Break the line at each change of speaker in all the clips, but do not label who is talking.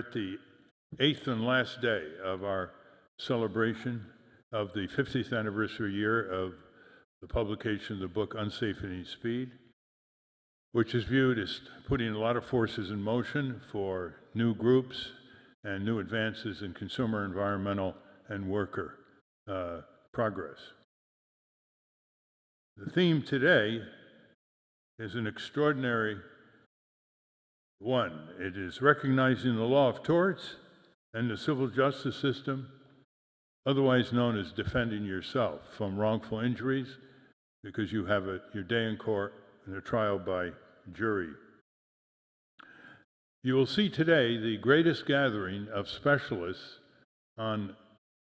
at the 8th and last day of our celebration of the 50th anniversary year of the publication of the book Unsafe at Any Speed, which is viewed as putting a lot of forces in motion for new groups and new advances in consumer, environmental, and worker progress. The theme today is an extraordinary one. It is recognizing the law of torts and the civil justice system, otherwise known as defending yourself from wrongful injuries, because you have your day in court and a trial by jury. You will see today the greatest gathering of specialists on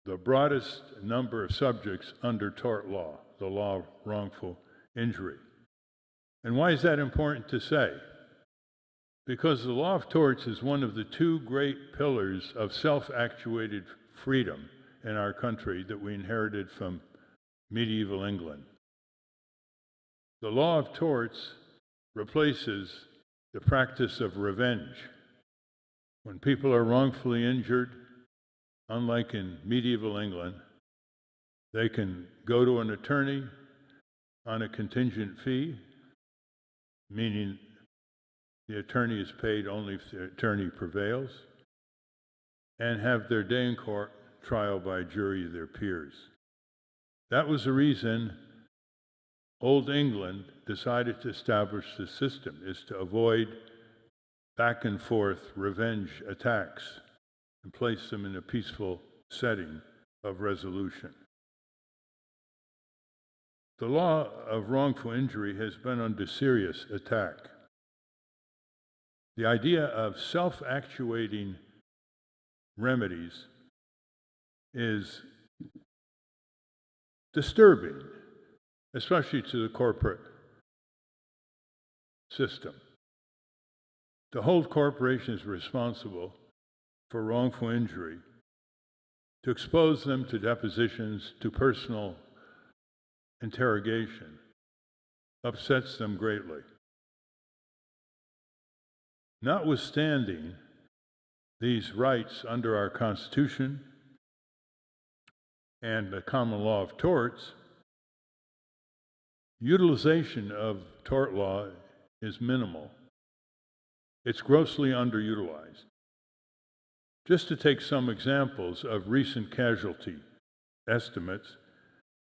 the broadest number of subjects under tort law, the law of wrongful injury. And why is that important to say? Because the law of torts is one of the two great pillars of self-actuated freedom in our country that we inherited from medieval England. The law of torts replaces the practice of revenge. When people are wrongfully injured, unlike in medieval England, they can go to an attorney on a contingent fee, meaning the attorney is paid only if the attorney prevails, and have their day in court, trial by jury of their peers. That was the reason Old England decided to establish this system, is to avoid back and forth revenge attacks and place them in a peaceful setting of resolution. The law of wrongful injury has been under serious attack. The idea of self-actuating remedies is disturbing, especially to the corporate system. To hold corporations responsible for wrongful injury, to expose them to depositions, to personal interrogation, upsets them greatly. Notwithstanding these rights under our Constitution and the common law of torts, utilization of tort law is minimal. It's grossly underutilized. Just to take some examples of recent casualty estimates,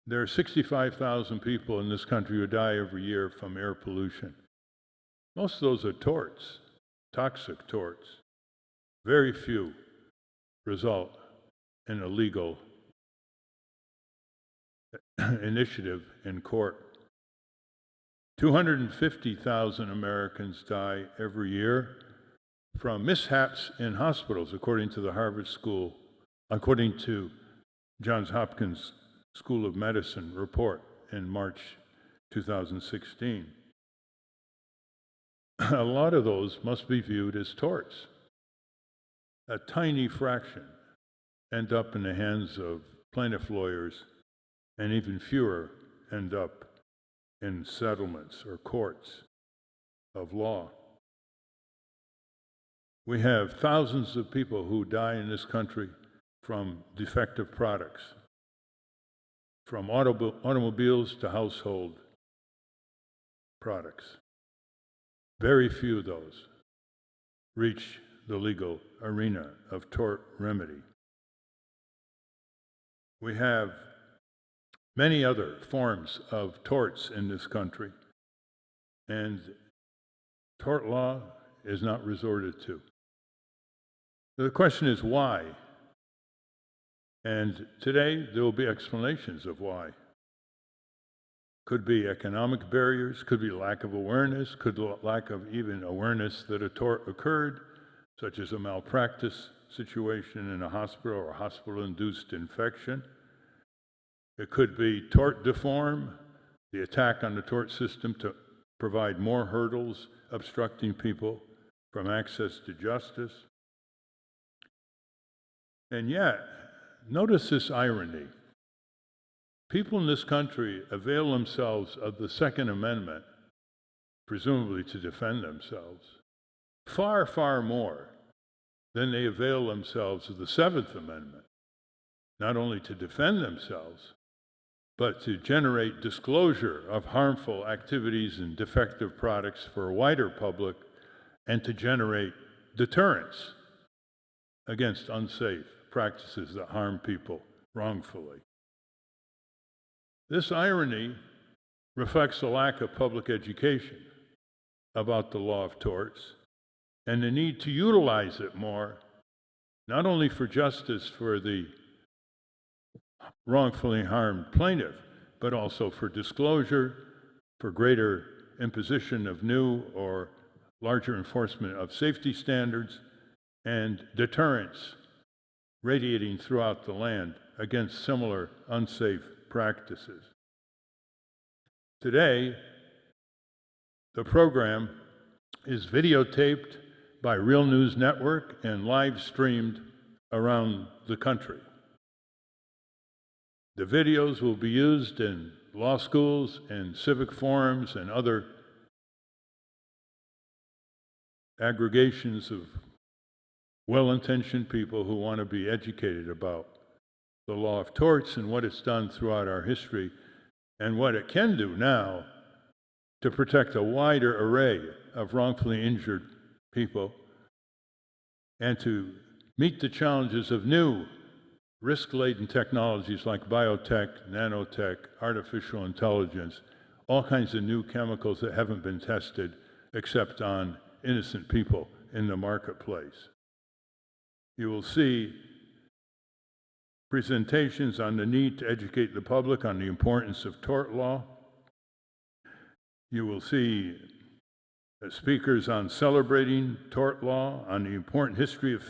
there are 65,000 people in this country who die every year from air pollution. Most of those are torts, toxic torts. Very few result in a legal initiative in court. 250,000 Americans die every year from mishaps in hospitals, according to Johns Hopkins School of Medicine report in March 2016. A lot of those must be viewed as torts. A tiny fraction end up in the hands of plaintiff lawyers, and even fewer end up in settlements or courts of law. We have thousands of people who die in this country from defective products, from automobiles to household products. Very few of those reach the legal arena of tort remedy. We have many other forms of torts in this country, and tort law is not resorted to. The question is why? And today there will be explanations of why. Could be economic barriers, could be lack of awareness, could be lack of even awareness that a tort occurred, such as a malpractice situation in a hospital or hospital-induced infection. It could be tort deform, the attack on the tort system to provide more hurdles, obstructing people from access to justice. And yet, notice this irony. People in this country avail themselves of the Second Amendment, presumably to defend themselves, far, far more then they avail themselves of the Seventh Amendment, not only to defend themselves, but to generate disclosure of harmful activities and defective products for a wider public, and to generate deterrence against unsafe practices that harm people wrongfully. This irony reflects a lack of public education about the law of torts and the need to utilize it more, not only for justice for the wrongfully harmed plaintiff, but also for disclosure, for greater imposition of new or larger enforcement of safety standards, and deterrence radiating throughout the land against similar unsafe practices. Today, the program is videotaped by Real News Network and live streamed around the country. The videos will be used in law schools and civic forums and other aggregations of well-intentioned people who want to be educated about the law of torts and what it's done throughout our history and what it can do now to protect a wider array of wrongfully injured people and to meet the challenges of new risk-laden technologies like biotech, nanotech, artificial intelligence, all kinds of new chemicals that haven't been tested except on innocent people in the marketplace. You will see presentations on the need to educate the public on the importance of tort law. You will see speakers on celebrating tort law, on the important history of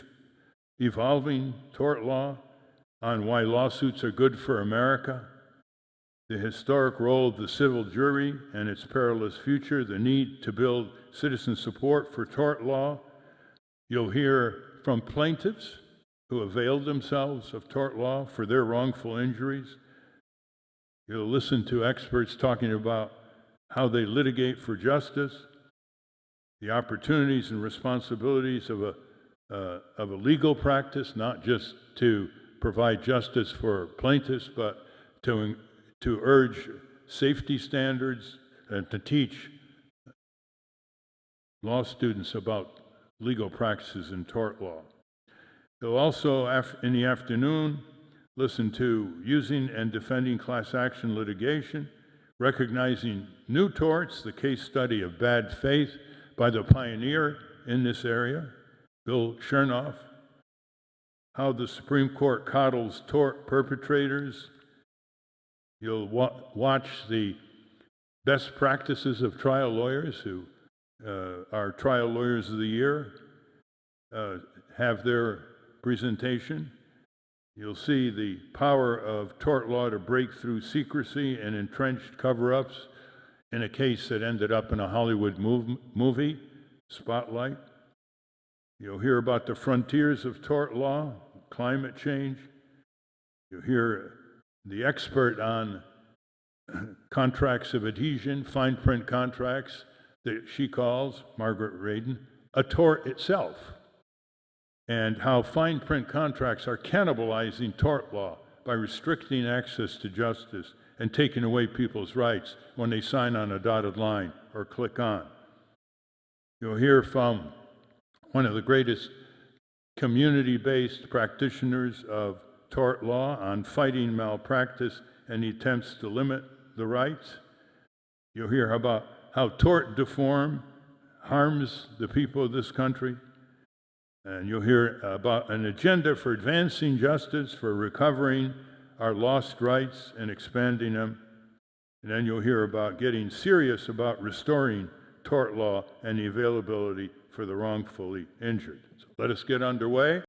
evolving tort law, on why lawsuits are good for America, the historic role of the civil jury and its perilous future, the need to build citizen support for tort law. You'll hear from plaintiffs who availed themselves of tort law for their wrongful injuries. You'll listen to experts talking about how they litigate for justice, the opportunities and responsibilities of a legal practice, not just to provide justice for plaintiffs, but to urge safety standards and to teach law students about legal practices in tort law. You'll also, in the afternoon, listen to using and defending class action litigation, recognizing new torts, the case study of bad faith by the pioneer in this area, Bill Chernoff, how the Supreme Court coddles tort perpetrators. You'll watch the best practices of trial lawyers who are Trial Lawyers of the Year have their presentation. You'll see the power of tort law to break through secrecy and entrenched cover-ups in a case that ended up in a Hollywood movie, Spotlight. You'll hear about the frontiers of tort law, climate change. You'll hear the expert on contracts of adhesion, fine print contracts, that she calls, Margaret Radin, a tort itself, and how fine print contracts are cannibalizing tort law by restricting access to justice and taking away people's rights when they sign on a dotted line or click on. You'll hear from one of the greatest community-based practitioners of tort law on fighting malpractice and the attempts to limit the rights. You'll hear about how tort reform harms the people of this country. And you'll hear about an agenda for advancing justice, for recovering our lost rights and expanding them. And then you'll hear about getting serious about restoring tort law and the availability for the wrongfully injured. So let us get underway.